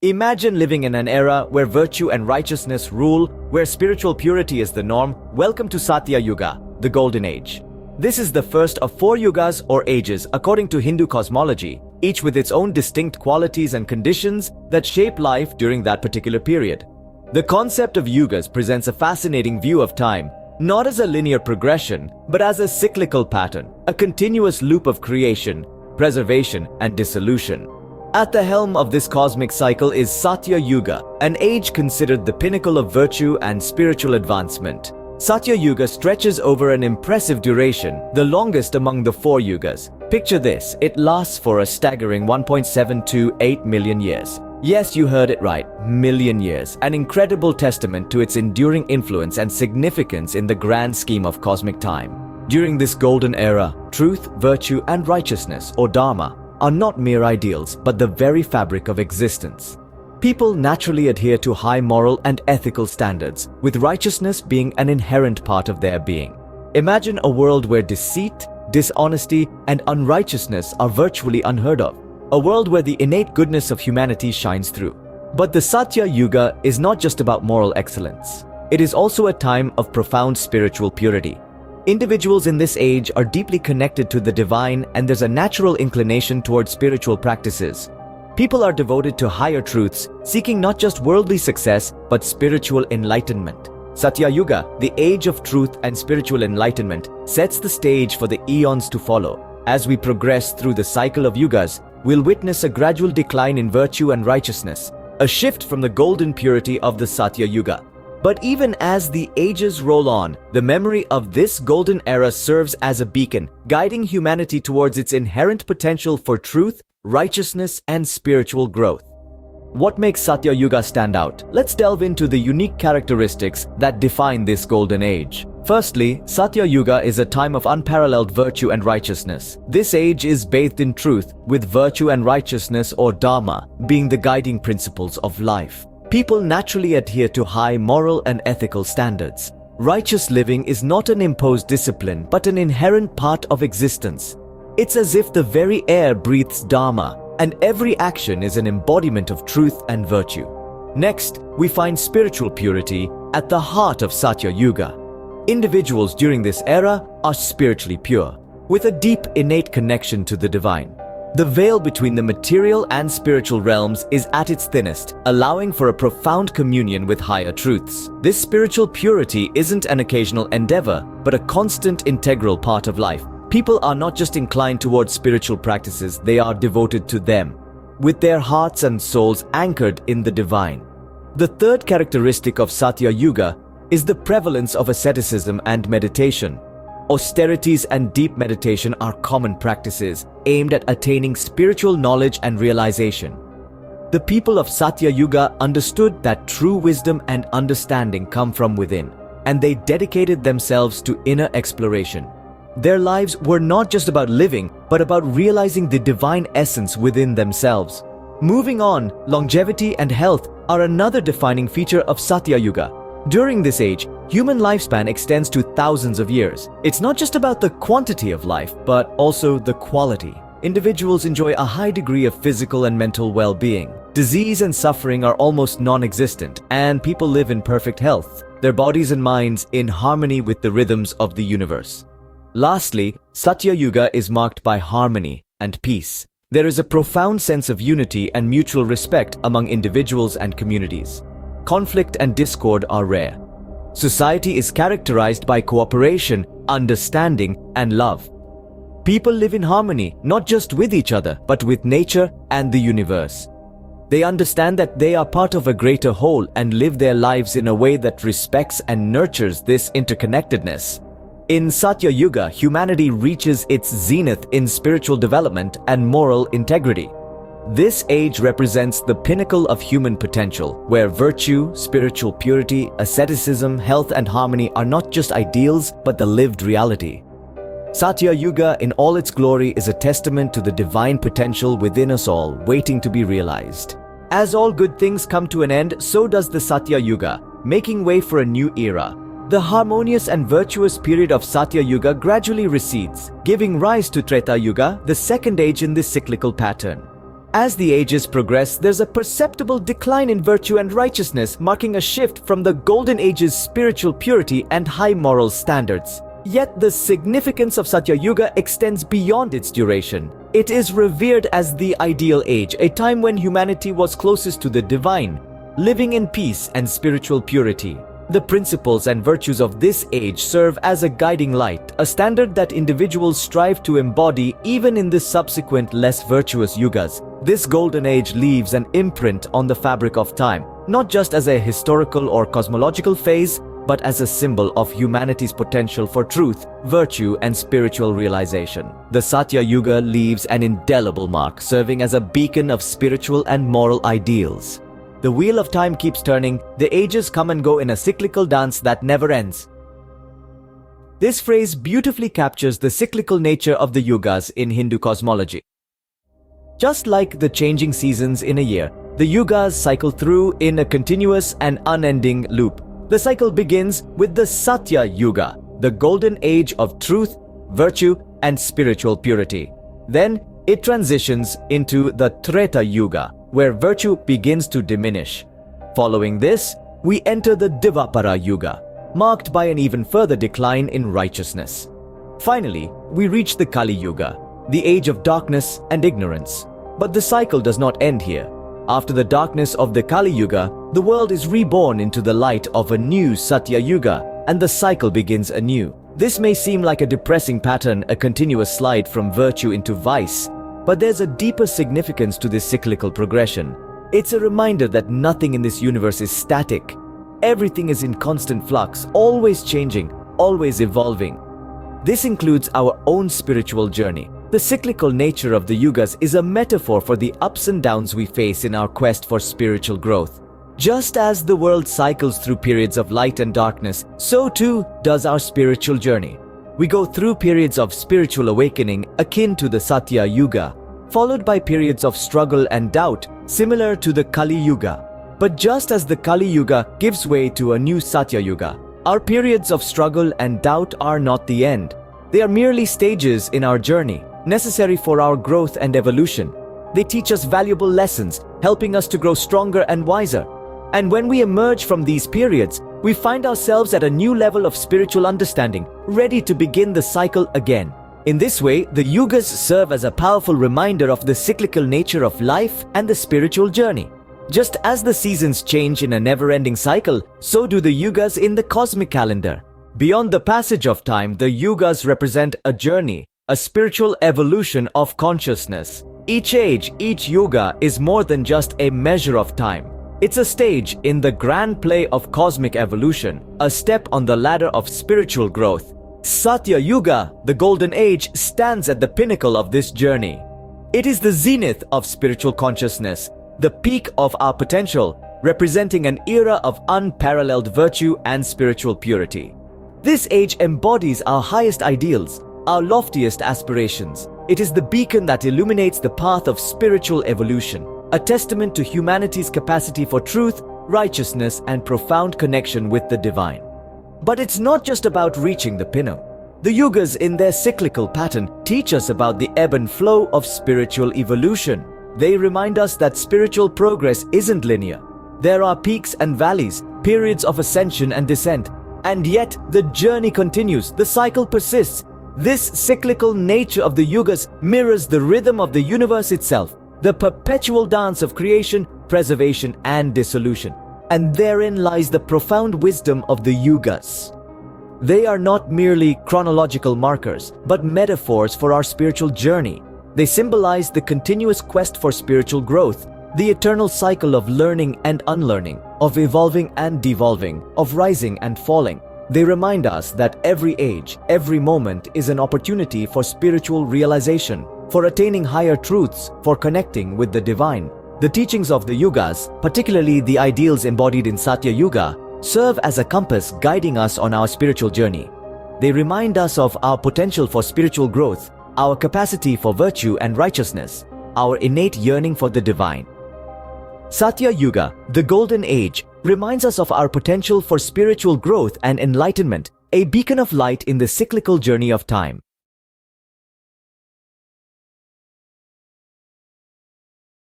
Imagine living in an era where virtue and righteousness rule, where spiritual purity is the norm. Welcome to Satya Yuga, the Golden Age. This is the first of 4 yugas or ages according to Hindu cosmology, each with its own distinct qualities and conditions that shape life during that particular period. The concept of yugas presents a fascinating view of time, not as a linear progression, but as a cyclical pattern, a continuous loop of creation, preservation, and dissolution. At the helm of this cosmic cycle is Satya Yuga, an age considered the pinnacle of virtue and spiritual advancement. Satya Yuga stretches over an impressive duration, the longest among the 4 yugas. Picture this, it lasts for a staggering 1.728 million years. Yes, you heard it right, million years, an incredible testament to its enduring influence and significance in the grand scheme of cosmic time. During this golden era, truth, virtue, and righteousness, or dharma, are not mere ideals, but the very fabric of existence. People naturally adhere to high moral and ethical standards, with righteousness being an inherent part of their being. Imagine a world where deceit, dishonesty, and unrighteousness are virtually unheard of. A world where the innate goodness of humanity shines through. But the Satya Yuga is not just about moral excellence. It is also a time of profound spiritual purity. Individuals in this age are deeply connected to the divine, and there's a natural inclination towards spiritual practices. People are devoted to higher truths, seeking not just worldly success, but spiritual enlightenment. Satya Yuga, the age of truth and spiritual enlightenment, sets the stage for the eons to follow. As we progress through the cycle of yugas, we'll witness a gradual decline in virtue and righteousness, a shift from the golden purity of the Satya Yuga. But even as the ages roll on, the memory of this golden era serves as a beacon, guiding humanity towards its inherent potential for truth, righteousness, and spiritual growth. What makes Satya Yuga stand out? Let's delve into the unique characteristics that define this golden age. Firstly, Satya Yuga is a time of unparalleled virtue and righteousness. This age is bathed in truth, with virtue and righteousness, or dharma, being the guiding principles of life. People naturally adhere to high moral and ethical standards. Righteous living is not an imposed discipline, but an inherent part of existence. It's as if the very air breathes dharma, and every action is an embodiment of truth and virtue. Next, we find spiritual purity at the heart of Satya Yuga. Individuals during this era are spiritually pure, with a deep innate connection to the divine. The veil between the material and spiritual realms is at its thinnest, allowing for a profound communion with higher truths. This spiritual purity isn't an occasional endeavor, but a constant integral part of life. People are not just inclined towards spiritual practices, they are devoted to them, with their hearts and souls anchored in the divine. The third characteristic of Satya Yuga is the prevalence of asceticism and meditation. Austerities and deep meditation are common practices aimed at attaining spiritual knowledge and realization. The people of Satya Yuga understood that true wisdom and understanding come from within, and they dedicated themselves to inner exploration. Their lives were not just about living, but about realizing the divine essence within themselves. Moving on, longevity and health are another defining feature of Satya Yuga. During this age, human lifespan extends to thousands of years. It's not just about the quantity of life, but also the quality. Individuals enjoy a high degree of physical and mental well-being. Disease and suffering are almost non-existent, and people live in perfect health, their bodies and minds in harmony with the rhythms of the universe. Lastly, Satya Yuga is marked by harmony and peace. There is a profound sense of unity and mutual respect among individuals and communities. Conflict and discord are rare. Society is characterized by cooperation, understanding, and love. People live in harmony, not just with each other, but with nature and the universe. They understand that they are part of a greater whole and live their lives in a way that respects and nurtures this interconnectedness. In Satya Yuga, humanity reaches its zenith in spiritual development and moral integrity. This age represents the pinnacle of human potential, where virtue, spiritual purity, asceticism, health, and harmony are not just ideals, but the lived reality. Satya Yuga in all its glory is a testament to the divine potential within us all, waiting to be realized. As all good things come to an end, so does the Satya Yuga, making way for a new era. The harmonious and virtuous period of Satya Yuga gradually recedes, giving rise to Treta Yuga, the second age in this cyclical pattern. As the ages progress, there's a perceptible decline in virtue and righteousness, marking a shift from the Golden Age's spiritual purity and high moral standards. Yet the significance of Satya Yuga extends beyond its duration. It is revered as the ideal age, a time when humanity was closest to the divine, living in peace and spiritual purity. The principles and virtues of this age serve as a guiding light, a standard that individuals strive to embody even in the subsequent less virtuous yugas. This golden age leaves an imprint on the fabric of time, not just as a historical or cosmological phase, but as a symbol of humanity's potential for truth, virtue, and spiritual realization. The Satya Yuga leaves an indelible mark, serving as a beacon of spiritual and moral ideals. The wheel of time keeps turning, the ages come and go in a cyclical dance that never ends. This phrase beautifully captures the cyclical nature of the yugas in Hindu cosmology. Just like the changing seasons in a year, the yugas cycle through in a continuous and unending loop. The cycle begins with the Satya Yuga, the golden age of truth, virtue, and spiritual purity. Then it transitions into the Treta Yuga, where virtue begins to diminish. Following this, we enter the Dvapara Yuga, marked by an even further decline in righteousness. Finally, we reach the Kali Yuga, the age of darkness and ignorance. But the cycle does not end here. After the darkness of the Kali Yuga, the world is reborn into the light of a new Satya Yuga, and the cycle begins anew. This may seem like a depressing pattern, a continuous slide from virtue into vice, but there's a deeper significance to this cyclical progression. It's a reminder that nothing in this universe is static. Everything is in constant flux, always changing, always evolving. This includes our own spiritual journey. The cyclical nature of the yugas is a metaphor for the ups and downs we face in our quest for spiritual growth. Just as the world cycles through periods of light and darkness, so too does our spiritual journey. We go through periods of spiritual awakening akin to the Satya Yuga, followed by periods of struggle and doubt similar to the Kali Yuga. But just as the Kali Yuga gives way to a new Satya Yuga, our periods of struggle and doubt are not the end. They are merely stages in our journey, necessary for our growth and evolution. They teach us valuable lessons, helping us to grow stronger and wiser. And when we emerge from these periods, we find ourselves at a new level of spiritual understanding, ready to begin the cycle again. In this way, the yugas serve as a powerful reminder of the cyclical nature of life and the spiritual journey. Just as the seasons change in a never-ending cycle, so do the yugas in the cosmic calendar. Beyond the passage of time, the yugas represent a journey, a spiritual evolution of consciousness. Each age, each yuga is more than just a measure of time. It's a stage in the grand play of cosmic evolution, a step on the ladder of spiritual growth. Satya Yuga, the golden age, stands at the pinnacle of this journey. It is the zenith of spiritual consciousness, the peak of our potential, representing an era of unparalleled virtue and spiritual purity. This age embodies our highest ideals, our loftiest aspirations. It is the beacon that illuminates the path of spiritual evolution, a testament to humanity's capacity for truth, righteousness, and profound connection with the divine. But it's not just about reaching the pinnacle. The yugas in their cyclical pattern teach us about the ebb and flow of spiritual evolution. They remind us that spiritual progress isn't linear. There are peaks and valleys, periods of ascension and descent, and yet the journey continues, the cycle persists. This cyclical nature of the yugas mirrors the rhythm of the universe itself, the perpetual dance of creation, preservation, and dissolution. And therein lies the profound wisdom of the yugas. They are not merely chronological markers, but metaphors for our spiritual journey. They symbolize the continuous quest for spiritual growth, the eternal cycle of learning and unlearning, of evolving and devolving, of rising and falling. They remind us that every age, every moment is an opportunity for spiritual realization, for attaining higher truths, for connecting with the divine. The teachings of the yugas, particularly the ideals embodied in Satya Yuga, serve as a compass guiding us on our spiritual journey. They remind us of our potential for spiritual growth, our capacity for virtue and righteousness, our innate yearning for the divine. Satya Yuga, the golden age, reminds us of our potential for spiritual growth and enlightenment, a beacon of light in the cyclical journey of time.